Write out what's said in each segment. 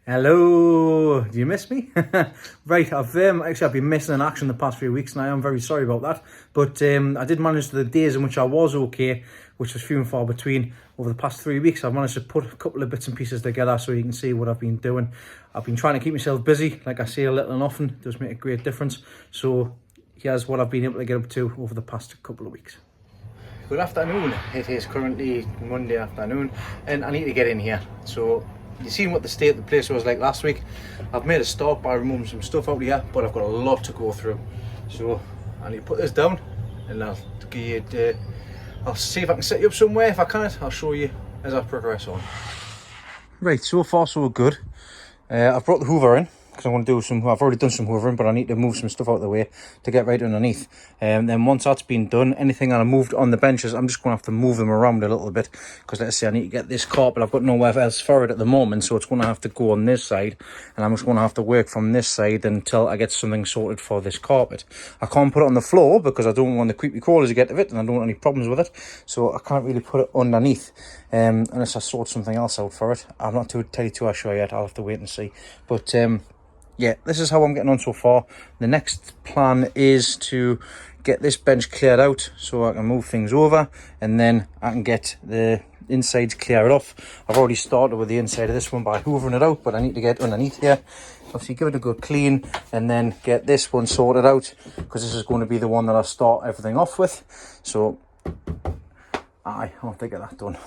Hello, do you miss me? Right, I've been missing in action the past few weeks and I am very sorry about that. But I did manage the days in which I was okay, which was few and far between. Over the past 3 weeks, I've managed to put a couple of bits and pieces together so you can see what I've been doing. I've been trying to keep myself busy, like I say, a little and often. It does make a great difference. So here's what I've been able to get up to over the past couple of weeks. Good afternoon. It is currently Monday afternoon and I need to get in here. So you've seen what the state of the place was like last week. I've made a start by removing some stuff out here, but I've got a lot to go through. So I need to put this down and I'll see if I can set you up somewhere. If I can't, I'll show you as I progress on. Right, so far so good. I've brought the hoover in because I want to do I've already done some hoovering, but I need to move some stuff out of the way to get right underneath. Then once that's been done, anything that I moved on the benches, I'm just going to have to move them around a little bit because let's say I need to get this carpet. I've got nowhere else for it at the moment, so it's going to have to go on this side, and I'm just going to have to work from this side until I get something sorted for this carpet. I can't put it on the floor because I don't want the creepy crawlers to get to it, and I don't want any problems with it, so I can't really put it underneath unless I sort something else out for it. I'm not too sure yet. I'll have to wait and see. But yeah, this is how I'm getting on so far. The next plan is to get this bench cleared out so I can move things over, and then I can get the insides cleared off. I've already started with the inside of this one by hoovering it out, but I need to get underneath here. Obviously give it a good clean and then get this one sorted out because this is going to be the one that I start everything off with. So I'll have to get that done.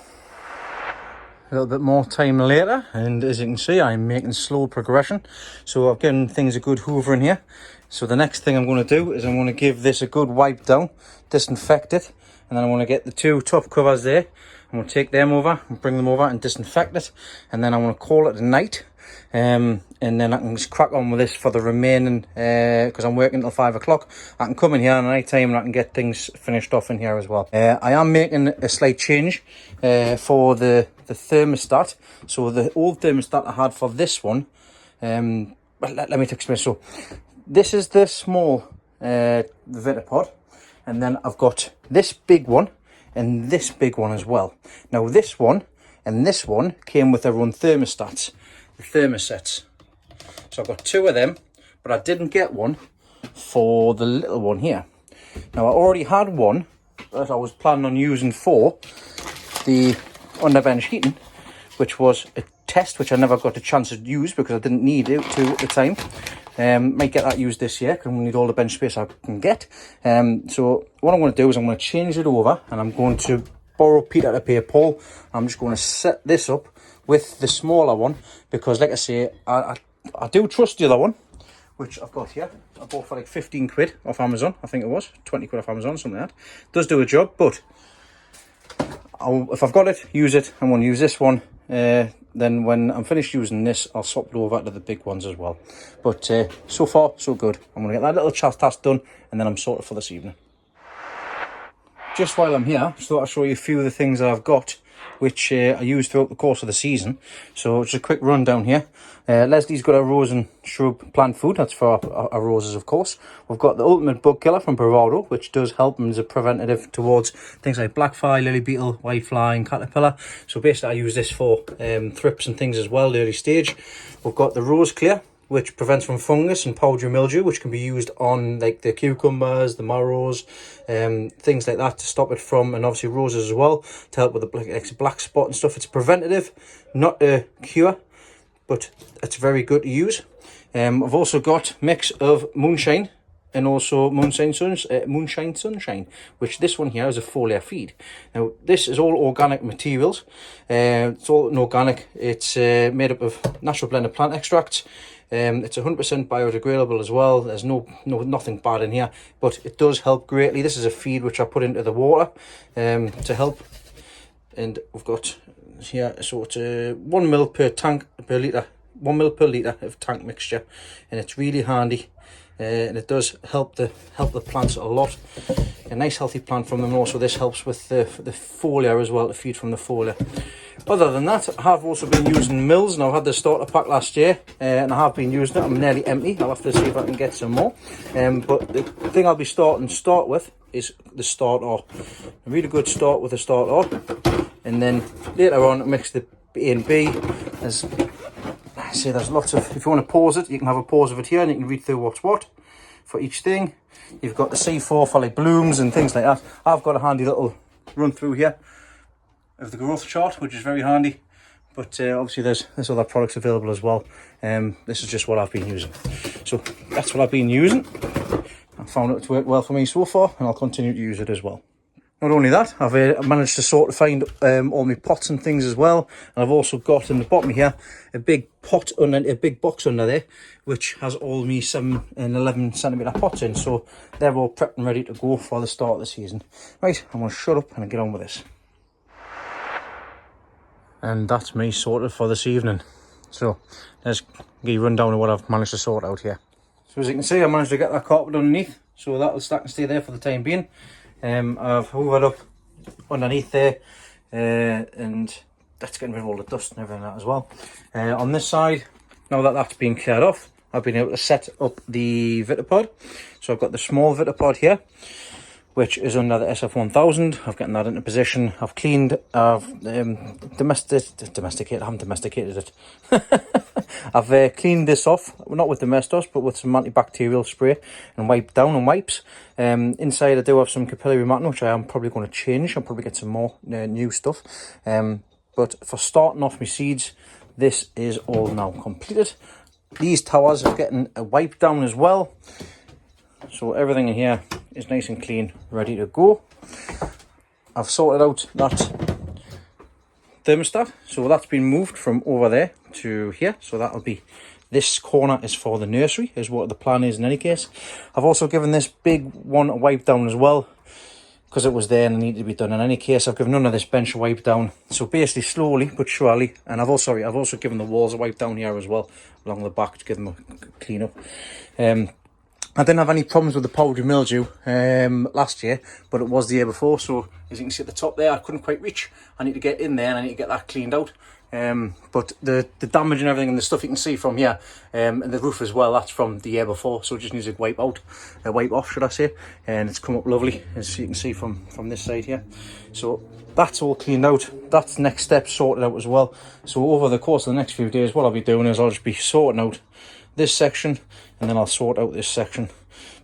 A little bit more time later, and as you can see, I'm making slow progression. So I've given things a good hoover in here. So the next thing I'm going to do is I'm going to give this a good wipe down, disinfect it, and then I want to get the two top covers there. I'm going to take them over and bring them over and disinfect it, and then I want to call it a night. And then I can just crack on with this for the remaining, because I'm working until 5 o'clock. I can come in here at night time and I can get things finished off in here as well. I am making a slight change for the thermostat. So the old thermostat I had for this one, let me explain. So this is the small Vitapod, and then I've got this big one and this big one as well. Now this one and this one came with their own thermostats, the thermosets. So I've got two of them, but I didn't get one for the little one here. Now I already had one that I was planning on using for the underbench heating, which was a test which I never got a chance to use because I didn't need it to at the time. Might get that used this year because I'm going to need all the bench space I can get. So what I'm going to do is I'm going to change it over and I'm going to borrow Peter to pay Paul. I'm just going to set this up with the smaller one because, like I say, I do trust the other one, which I've got here. I bought for like 15 quid off Amazon. I think it was 20 quid off Amazon, something like that. Does do a job, but if I've got it, use it. I'm going to use this one. Then when I'm finished using this, I'll swap it over to the big ones as well. But so far, so good. I'm going to get that little task done, and then I'm sorted for this evening. Just while I'm here, just thought I'd show you a few of the things that I've got, which I use throughout the course of the season. So just a quick rundown here. Leslie's got a rose and shrub plant food. That's for our roses, of course. We've got the ultimate bug killer from Bravado, which does help and is a preventative towards things like blackfly, lily beetle, whitefly and caterpillar. So basically I use this for thrips and things as well, early stage. We've got the rose clear, which prevents from fungus and powdery mildew, which can be used on like the cucumbers, the marrows, things like that to stop it from, and obviously roses as well to help with the black spot and stuff. It's preventative, not a cure, but it's very good to use. I've also got mix of moonshine and also moonshine sunshine, which this one here is a foliar feed. Now this is all organic materials. It's all organic. It's made up of natural blended plant extracts. It's 100% biodegradable as well. There's nothing bad in here, but it does help greatly. This is a feed which I put into the water to help. And we've got here, so it's 1 mil per tank per litre, 1 mil per litre of tank mixture, and it's really handy. And it does help the plants a lot. A nice healthy plant from them. Also this helps with the foliar as well, to feed from the foliar. Other than that, I have also been using Mills. Now I've had the starter pack last year and I have been using it. I'm nearly empty. I'll have to see if I can get some more. But the thing I'll be start with is the starter. A really good start with the starter, and then later on mix the A and B as See, there's lots of, if you want to pause it, you can have a pause of it here and you can read through what's what for each thing. You've got the C4 for like blooms and things like that. I've got a handy little run through here of the growth chart, which is very handy. But obviously there's other products available as well. This is just what I've been using. So that's what I've been using. I found it to work well for me so far, and I'll continue to use it as well. Not only that, I've managed to sort of find all my pots and things as well. And I've also got in the bottom here a big pot under, a big box under there, which has all me 7 and 11 centimetre pots in. So they're all prepped and ready to go for the start of the season. Right, I'm going to shut up and get on with this. And that's me sorted for this evening. So let's give you a rundown of what I've managed to sort out here. So as you can see, I managed to get that carpet underneath, so that'll stack and stay there for the time being. I've hoovered up underneath there, and that's getting rid of all the dust and everything like that as well. On this side, now that that's been cleared off, I've been able to set up the Vitapod. So I've got the small Vitapod here, which is under the SF1000. I've gotten that into position. I've cleaned, I've domesticated, I haven't domesticated it. I've cleaned this off, not with Domestos, but with some antibacterial spray and wiped down and wipes. Inside I do have some capillary matting, which I am probably going to change. I'll probably get some more new stuff. But for starting off my seeds, this is all now completed. These towers are getting wiped down as well. So everything in here is nice and clean, ready to go. I've sorted out that thermostat, so that's been moved from over there to here. So that'll be, this corner is for the nursery, is what the plan is in any case. I've also given this big one a wipe down as well, because it was there and it needed to be done in any case. I've given none of this bench a wipe down, so basically slowly but surely. And I've also given the walls a wipe down here as well, along the back, to give them a clean up. I didn't have any problems with the powdery mildew last year, but it was the year before. So as you can see at the top there, I couldn't quite reach. I need to get in there and I need to get that cleaned out. But the damage and everything and the stuff you can see from here, and the roof as well, that's from the year before. So it just needs to wipe off, should I say. And it's come up lovely, as you can see from this side here. So that's all cleaned out. That's the next step sorted out as well. So over the course of the next few days, what I'll be doing is I'll just be sorting out this section, and then I'll sort out this section.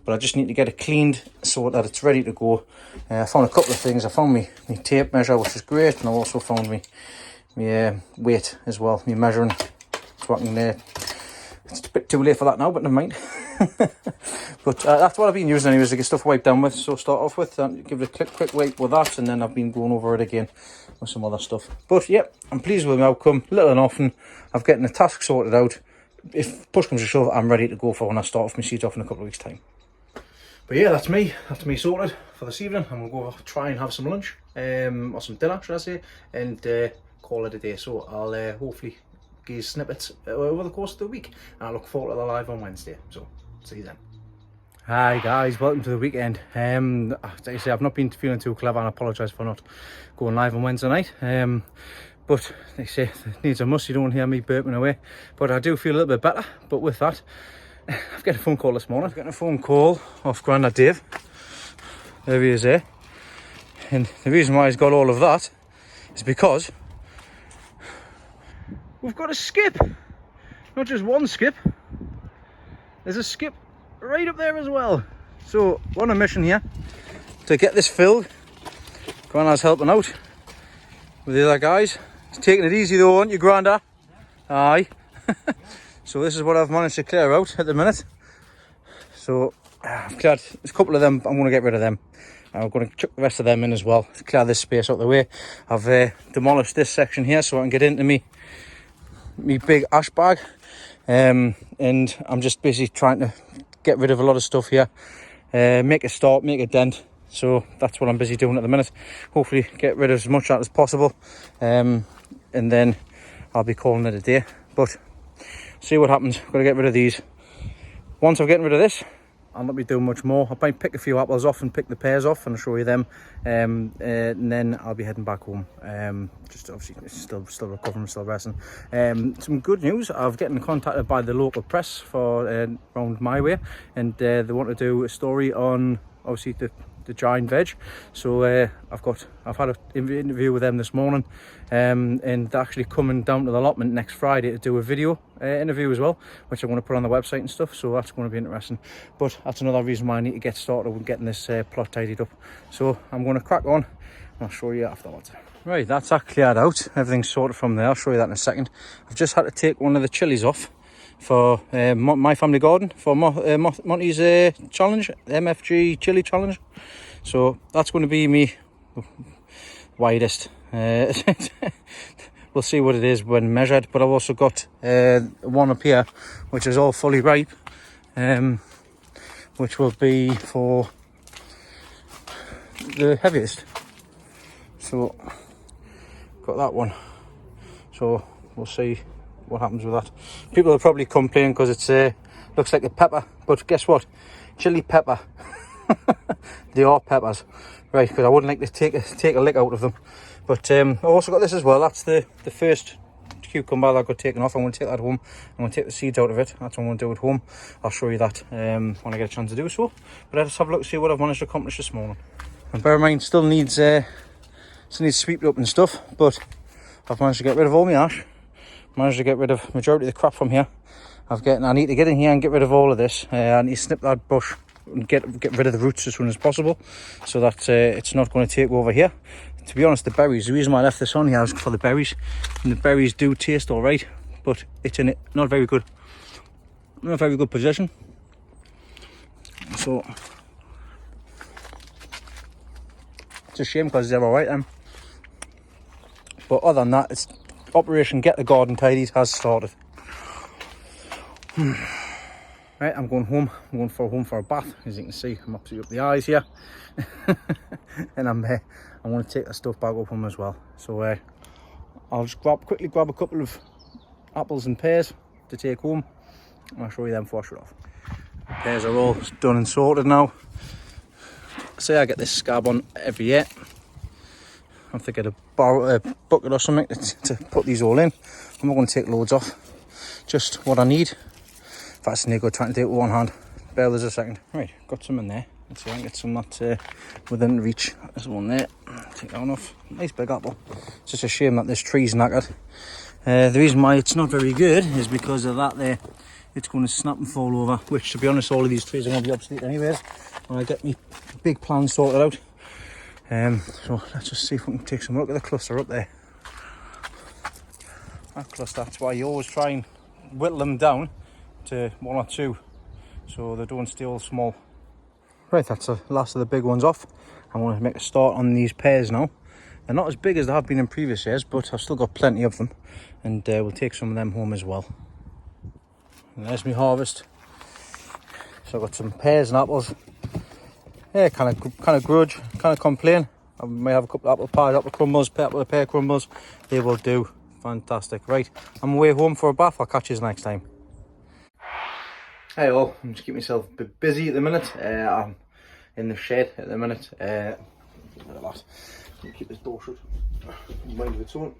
But I just need to get it cleaned so that it's ready to go. I found a couple of things. I found my tape measure, which is great, and I also found my weight as well, my measuring. So I can, it's a bit too late for that now, but never mind. But that's what I've been using anyways to get stuff wiped down with. So start off with, give it a quick wipe with that, and then I've been going over it again with some other stuff. But yeah, I'm pleased with the outcome. Little and often, I've getting the task sorted out. If push comes to shove, I'm ready to go for when I start off my seeds off in a couple of weeks' time. But yeah, that's me sorted for this evening. I'm going to go try and have some lunch, or some dinner, should I say, and call it a day. So I'll hopefully give snippets over the course of the week. And I look forward to the live on Wednesday. So see you then. Hi guys, welcome to the weekend. Like I say, I've not been feeling too clever, and I apologise for not going live on Wednesday night. But they say it needs a must, you don't hear me burping away. But I do feel a little bit better. But with that, I've got a phone call this morning. I've got a phone call off Grandad Dave. There he is there. And the reason why he's got all of that is because we've got a skip. Not just one skip. There's a skip right up there as well. So we're on a mission here to get this filled. Grandad's helping out with the other guys. He's taking it easy though, aren't you, Grandad? Aye. So this is what I've managed to clear out at the minute. So I've cleared a couple of them. I'm going to get rid of them. I'm going to chuck the rest of them in as well to clear this space out of the way. I've demolished this section here so I can get into me big ash bag. And I'm just basically trying to get rid of a lot of stuff here. Make a start, make a dent. So that's what I'm busy doing at the minute. Hopefully get rid of as much of that as possible. And then I'll be calling it a day. But see what happens. Got to get rid of these. Once I've gotten rid of this, I'll not be doing much more. I might pick a few apples off and pick the pears off and I'll show you them. And then I'll be heading back home. Just obviously still recovering, still resting. Some good news. I've getting contacted by the local press for around my way, and they want to do a story on obviously the the giant veg. So I've had an interview with them this morning, and they're actually coming down to the allotment next Friday to do a video interview as well, which I'm going to put on the website and stuff. So that's going to be interesting. But that's another reason why I need to get started with getting this plot tidied up. So I'm going to crack on, and I'll show you afterwards. Right, that's that cleared out. Everything's sorted from there. I'll show you that in a second. I've just had to take one of the chilies off for my family garden for Monty's challenge, MFG chili challenge. So that's going to be me widest. We'll see what it is when measured. But I've also got one up here which is all fully ripe, which will be for the heaviest. So got that one. So we'll see what happens with that. People will probably complain because it's looks like a pepper, but guess what? Chili pepper. They are peppers, right? Because I wouldn't like to take a lick out of them. But I've also got this as well. That's the first cucumber that got taken off. I'm going to take that home. I'm going to take the seeds out of it. That's what I'm going to do at home. I'll show you that when I get a chance to do so. But let's have a look to see what I've managed to accomplish this morning. And bear in mind, still needs sweeped up and stuff, but I've managed to get rid of all my ash. Managed to get rid of majority of the crap from here. I need to get in here and get rid of all of this. I need to snip that bush and get rid of the roots as soon as possible, so that it's not going to take over here. To be honest, the berries, the reason why I left this on here is for the berries, and the berries do taste all right, but it's in not very good position. So it's a shame because they're all right then. But other than that, it's Operation Get the Garden Tidied has started. Right, I'm going home. I'm going home for a bath. As you can see, I'm absolutely up the eyes here. And I'm going to take the stuff back up home as well. So I'll just quickly grab a couple of apples and pears to take home, and I'll show you them before I shut off. Pears are all done and sorted now. Say I get this scab on every year. I have to get a bucket or something to put these all in. I'm not going to take loads off, just what I need. That's no good trying to do it with one hand. Bear with us a second. Right, got some in there. Let's see if I can get some that within reach. There's one there. Take that one off. Nice big apple. It's just a shame that this tree's knackered. The reason why it's not very good is because of that there. It's going to snap and fall over, which, to be honest, all of these trees are going to be obsolete anyways when I get me big plans sorted out. So let's just see if we can take some look at the cluster up there. That cluster, that's why you always try and whittle them down to one or two so they don't stay all small. Right, that's the last of the big ones off. I'm going to make a start on these pears now. They're not as big as they have been in previous years, but I've still got plenty of them, and we'll take some of them home as well. And there's my harvest. So I've got some pears and apples. Yeah, kind of grudge, kind of complain. I may have a couple of apple pies, apple crumbles, pear crumbles. They will do fantastic. Right, I'm away home for a bath. I'll catch you next time. Hey all, I'm just keeping myself a bit busy at the minute. I'm in the shed at the minute. Keep this door shut. Mind of its own.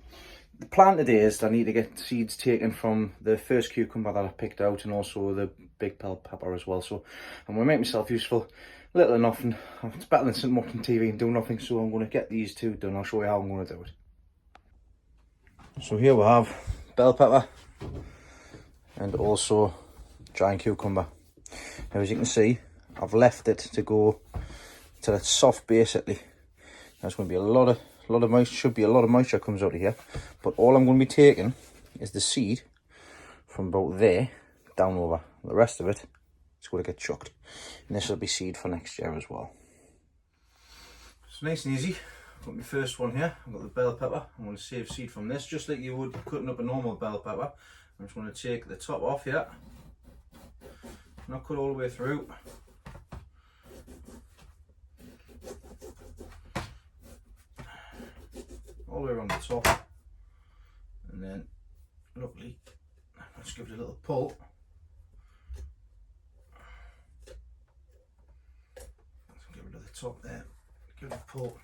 The plan today is I need to get seeds taken from the first cucumber that I picked out, and also the big bell pepper as well. So I'm going to make myself useful. Little or nothing. It's better than sitting watching TV and doing nothing, so I'm going to get these two done. I'll show you how I'm going to do it. So here we have bell pepper and also giant cucumber. Now, as you can see, I've left it to go till it's soft basically. There's going to be a lot of moisture, should be a lot of moisture comes out of here. But all I'm going to be taking is the seed from about there down over. The rest of it is going to get chucked. And this will be seed for next year as well. It's nice and easy. I've got my first one here. I've got the bell pepper. I'm going to save seed from this, just like you would cutting up a normal bell pepper. I'm just going to take the top off here. Not cut all the way through. All the way around the top. And then, luckily, let's give it a little pull. Get rid of the top there. Give it a pull.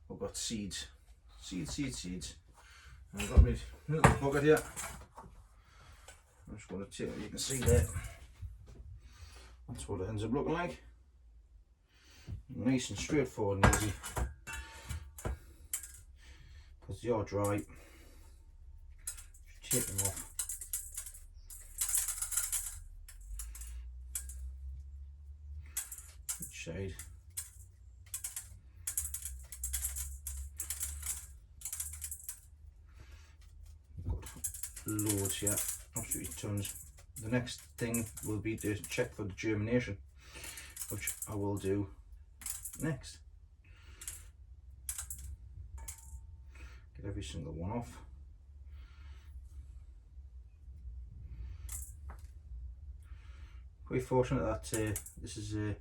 We've got seeds. Seeds. And I've got my little bucket here. I'm just going to take what you can see there. That's what it ends up looking like. Nice and straightforward and easy, because they are dry. Just take them off. Each side. Got loads here, absolutely tons. The next thing will be to check for the germination, which I will do next. Get every single one off. Quite fortunate that this is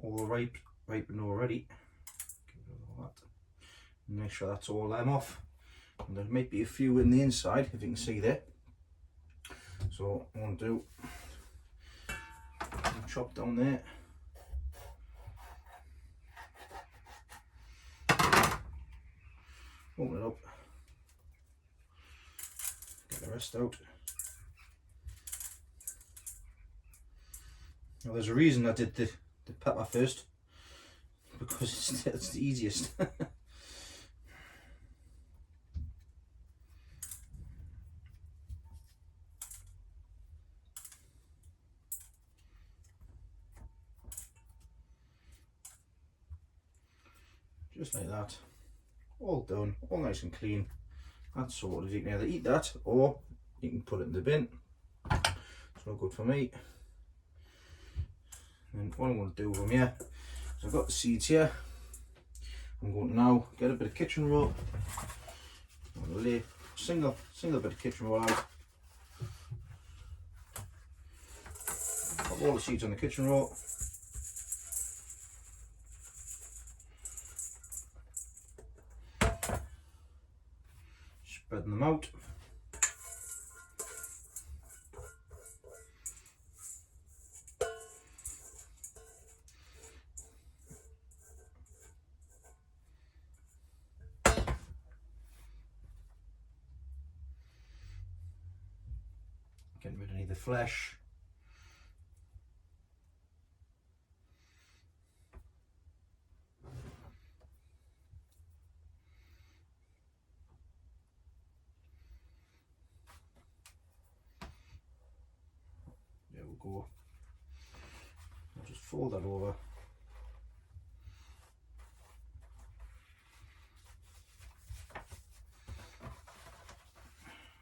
all ripened already. Get rid of all that. Make sure that's all them off. And there might be a few in the inside, if you can see there. So what I want to do, chop down there. Open it up. Get the rest out. Now there's a reason I did the pepper first, because it's the easiest. Just like that, all done, all nice and clean. That's sorted. You can either eat that or you can put it in the bin. It's not good for me. And what I'm going to do from here is I've got the seeds here. I'm going to now get a bit of kitchen roll. I'm going to lay single bit of kitchen roll out. Pop all the seeds on the kitchen roll. Spreading them out. Getting rid of any of the flesh. There we go. I'll just fold that over.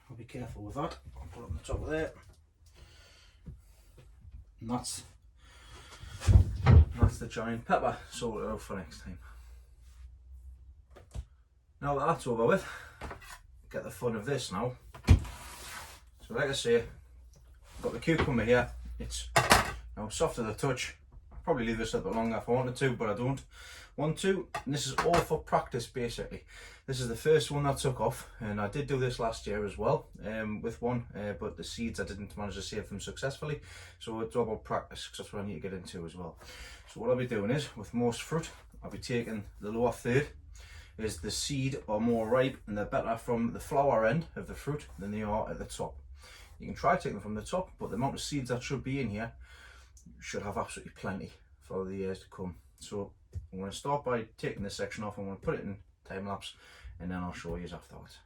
I'll be careful with that. I'll put it on the top of there. And that's the giant pepper sorted out for next time. Now that that's over with, get the fun of this now. So like I say, I've got the cucumber here. It's now soft to the touch. I'll probably leave this a bit longer if I wanted to, but I don't want to. And this is all for practice basically. This is the first one that took off, and I did do this last year as well with one, but the seeds I didn't manage to save them successfully. So it's all about practice, because that's what I need to get into as well. So what I'll be doing is, with most fruit, I'll be taking the lower third, is the seed are more ripe and they're better from the flower end of the fruit than they are at the top. You can try taking them from the top, but the amount of seeds that should be in here should have absolutely plenty for the years to come. So I'm going to start by taking this section off. I'm going to put it in time lapse, and then I'll show you afterwards.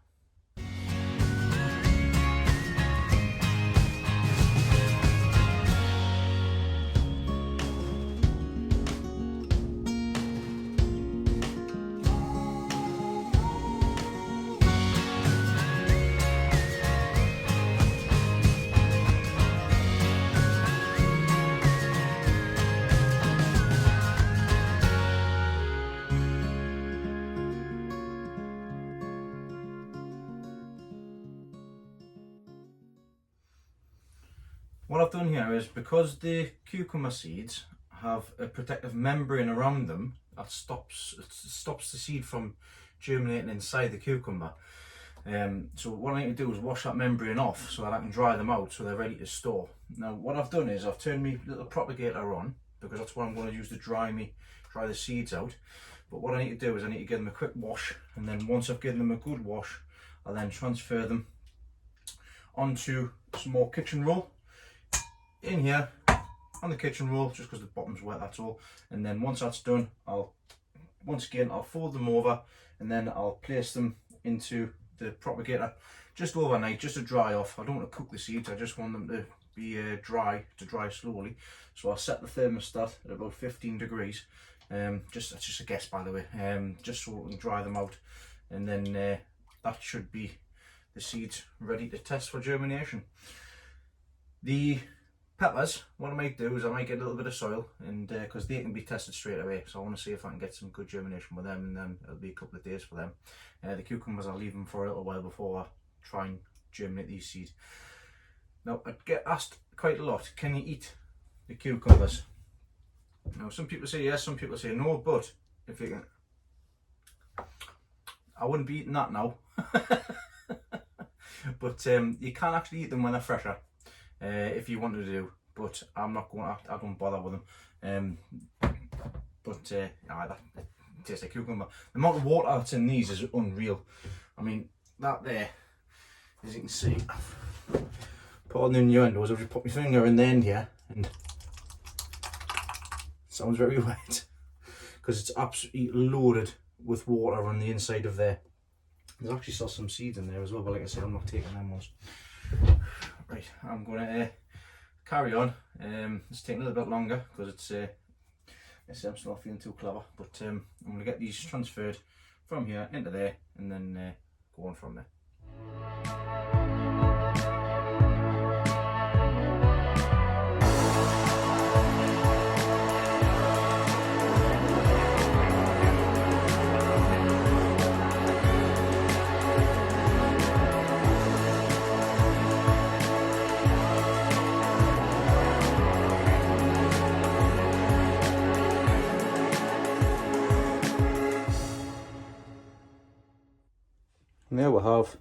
What I've done here is, because the cucumber seeds have a protective membrane around them that stops the seed from germinating inside the cucumber. So what I need to do is wash that membrane off so that I can dry them out so they're ready to store. Now what I've done is I've turned my little propagator on, because that's what I'm going to use to dry the seeds out. But what I need to do is I need to give them a quick wash, and then once I've given them a good wash, I'll then transfer them onto some more kitchen roll. In here, on the kitchen roll, just because the bottom's wet, that's all. And then once that's done, I'll fold them over, and then I'll place them into the propagator just overnight, just to dry off. I don't want to cook the seeds, I just want them to be dry slowly. So I'll set the thermostat at about 15 degrees. That's just a guess, by the way, just so we can dry them out, and then that should be the seeds ready to test for germination. The peppers, what I might do is I might get a little bit of soil, and because they can be tested straight away, so I want to see if I can get some good germination with them, and then it'll be a couple of days for them. The cucumbers, I'll leave them for a little while before I try and germinate these seeds. Now, I get asked quite a lot, can you eat the cucumbers? Now, some people say yes, some people say no, but if you can, I wouldn't be eating that now. But you can actually eat them when they're fresher, if you wanted to do, but I'm not going to, I don't bother with them. That tastes like cucumber. The amount of water that's in these is unreal. I mean, that there, as you can see, pardon the innuendos, I've just put my finger in the end here, and it sounds very wet, because it's absolutely loaded with water on the inside of there. There's actually still some seeds in there as well, but like I said, I'm not taking them ones. Right, I'm going to carry on. It's taking a little bit longer because it's, I'm still not feeling too clever, but I'm going to get these transferred from here into there, and then go on from there. And there we have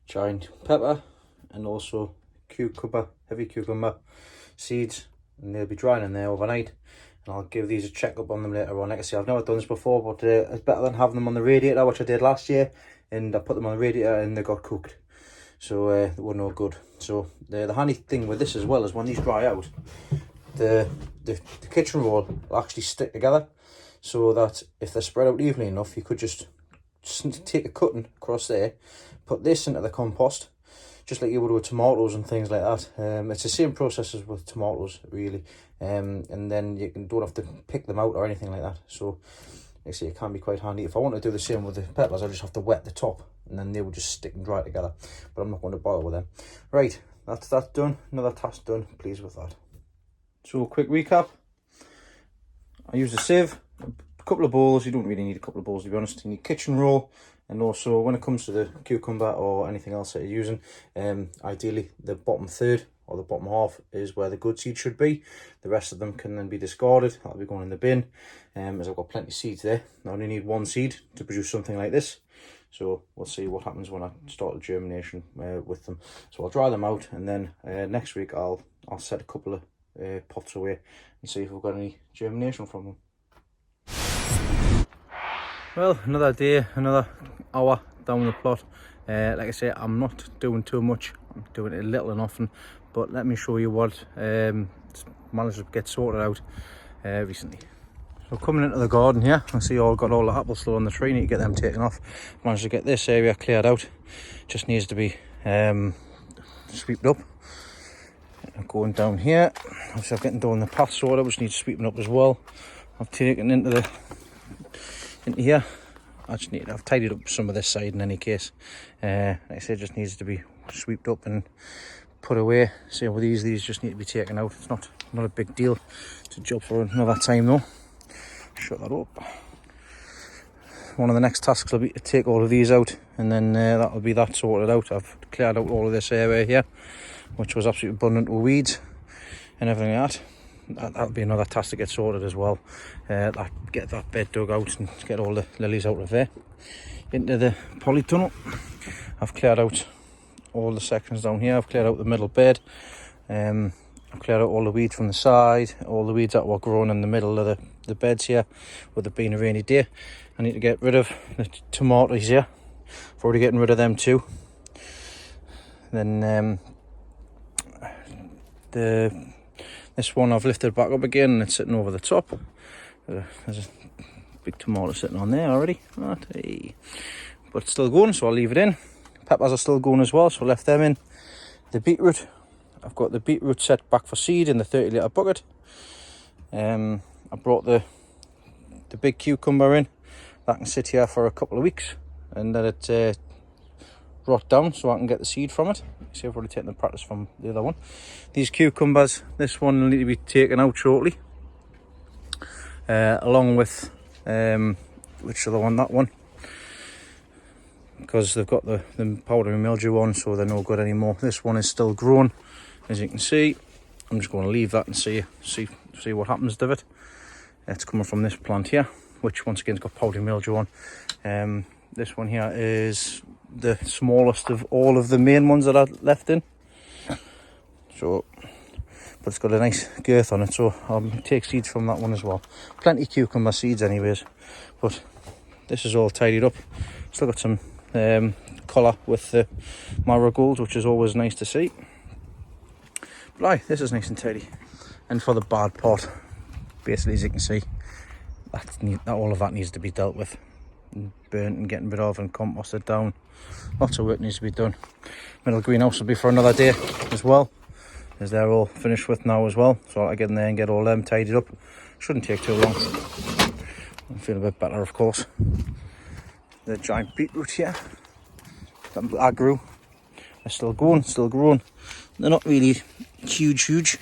giant pepper and also heavy cucumber seeds, and they'll be drying in there overnight, and I'll give these a check up on them later on. Like I say, I've never done this before, but it's better than having them on the radiator, which I did last year, and I put them on the radiator and they got cooked, so they were no good. So the handy thing with this as well is when these dry out, the kitchen roll will actually stick together, so that if they're spread out evenly enough, you could just take a cutting across there, put this into the compost, just like you would with tomatoes and things like that. It's the same process as with tomatoes, really, and then you don't have to pick them out or anything like that. So, like I say, it can be quite handy. If I want to do the same with the peppers, I just have to wet the top, and then they will just stick and dry together. But I'm not going to bother with them. Right, that's that done. Another task done. Pleased with that. So, a quick recap. I used a sieve, a couple of bowls. You don't really need a couple of bowls, to be honest. You need kitchen roll, and also when it comes to the cucumber or anything else that you're using, ideally the bottom third or the bottom half is where the good seed should be. The rest of them can then be discarded. That'll be going in the bin, as I've got plenty of seeds there. I only need one seed to produce something like this, so we'll see what happens when I start the germination with them. So I'll dry them out, and then next week I'll set a couple of pots away and see if we've got any germination from them. Well, another day, another hour down the plot. Like I say, I'm not doing too much. I'm doing it a little and often, but let me show you what managed to get sorted out recently. So coming into the garden here, I see got all the apples still on the tree. Need to get them taken off. Managed to get this area cleared out. Just needs to be swept up. Going down here, obviously I'm getting down the path sorted, which needs sweeping up as well. I've taken into here. I've tidied up some of this side in any case. Like I said, just needs to be swept up and put away. So with these just need to be taken out. It's not a big deal. It's a job for another time though. Shut that up. One of the next tasks will be to take all of these out, and then that'll be that sorted out. I've cleared out all of this area here, which was absolutely abundant with weeds and everything like that. That'll be another task to get sorted as well. Get that bed dug out and get all the lilies out of there. Into the polytunnel. I've cleared out all the sections down here. I've cleared out the middle bed. I've cleared out all the weeds from the side, all the weeds that were growing in the middle of the beds here, with it being a rainy day. I need to get rid of the tomatoes here. I've already getting rid of them too. Then the This one I've lifted back up again and it's sitting over the top. There's a big tomato sitting on there already. But it's still going, so I'll leave it in. Peppers are still going as well, so I left them in. The beetroot, I've got the beetroot set back for seed in the 30-litre bucket. I brought the big cucumber in. That can sit here for a couple of weeks and let it rot down so I can get the seed from it. See, I've already taken the practice from the other one. These cucumbers, this one will need to be taken out shortly. Along with, which other one? That one. Because they've got the powdery mildew on, so they're no good anymore. This one is still growing, as you can see. I'm just going to leave that and see what happens to it. It's coming from this plant here, which once again has got powdery mildew on. This one here is the smallest of all of the main ones that I left in. So, but it's got a nice girth on it, so I'll take seeds from that one as well. Plenty of cucumber seeds anyways, but this is all tidied up. Still got some colour with the marigolds, which is always nice to see. But aye, this is nice and tidy. And for the bad part, basically, as you can see, all of that needs to be dealt with and burnt and getting rid of and composted down. Lots of work needs to be done. Middle greenhouse will be for another day as well, as they're all finished with now as well, so I'll get in there and get all them tidied up. Shouldn't take too long. I feel a bit better, of course. The giant beetroot here that I grew, they're still going, still growing. They're not really huge,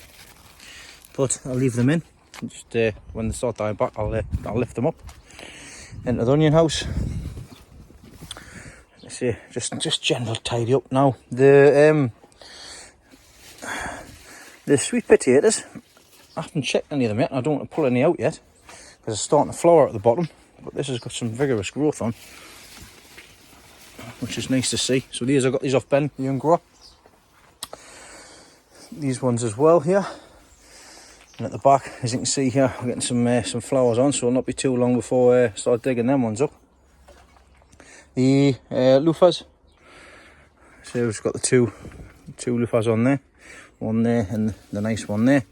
but I'll leave them in. Just when they start dying back, I'll lift them up into the onion house. Let's see, just general tidy up now. The sweet potatoes, I haven't checked any of them yet. I don't want to pull any out yet because it's starting to flower at the bottom. But this has got some vigorous growth on, which is nice to see. So I got these off Ben, the young grower. These ones as well here. And at the back, as you can see here, we're getting some flowers on, so it'll not be too long before I start digging them ones up. The loofahs. So we've got the two loofahs on there. One there and the nice one there.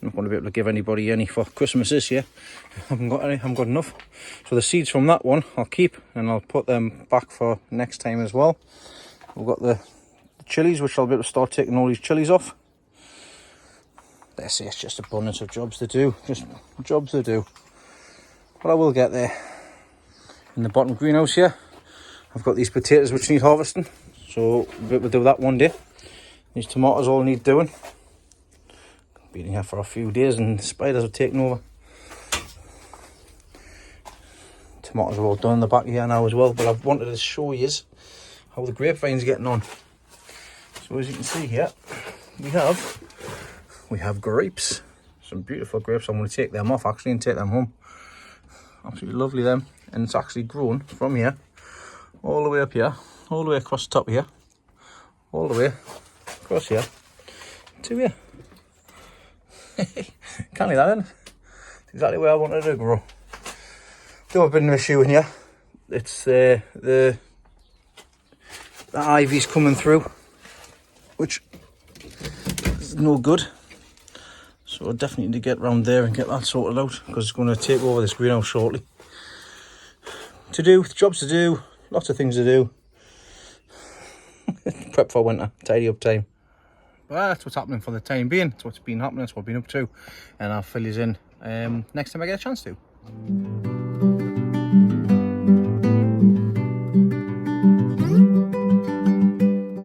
I'm not going to be able to give anybody any for Christmas this year. I haven't got any, I haven't got enough. So the seeds from that one I'll keep and I'll put them back for next time as well. We've got the chilies, which I'll be able to start taking all these chilies off. Let's see, it's just abundance of jobs to do. Just jobs to do. But I will get there. In the bottom greenhouse here, I've got these potatoes which need harvesting. So we'll do that one day. These tomatoes all need doing. Been here for a few days and the spiders have taken over. Tomatoes are all done in the back here now as well, but I've wanted to show you how the grapevine's getting on. So as you can see here, we have grapes, some beautiful grapes. I'm going to take them off actually and take them home. Absolutely lovely them, and it's actually grown from here all the way up here, all the way across the top here, all the way across here to here. Can't leave that in. It's exactly where I wanted it to grow. Do have a bit of an issue in here. It's the ivy's coming through, which is no good. So I definitely need to get round there and get that sorted out, because it's going to take over this greenhouse shortly. Jobs to do, lots of things to do. Prep for winter, tidy up time. Well, that's what's happening for the time being. That's what's been happening, that's what I've been up to. And I'll fill you in next time I get a chance to.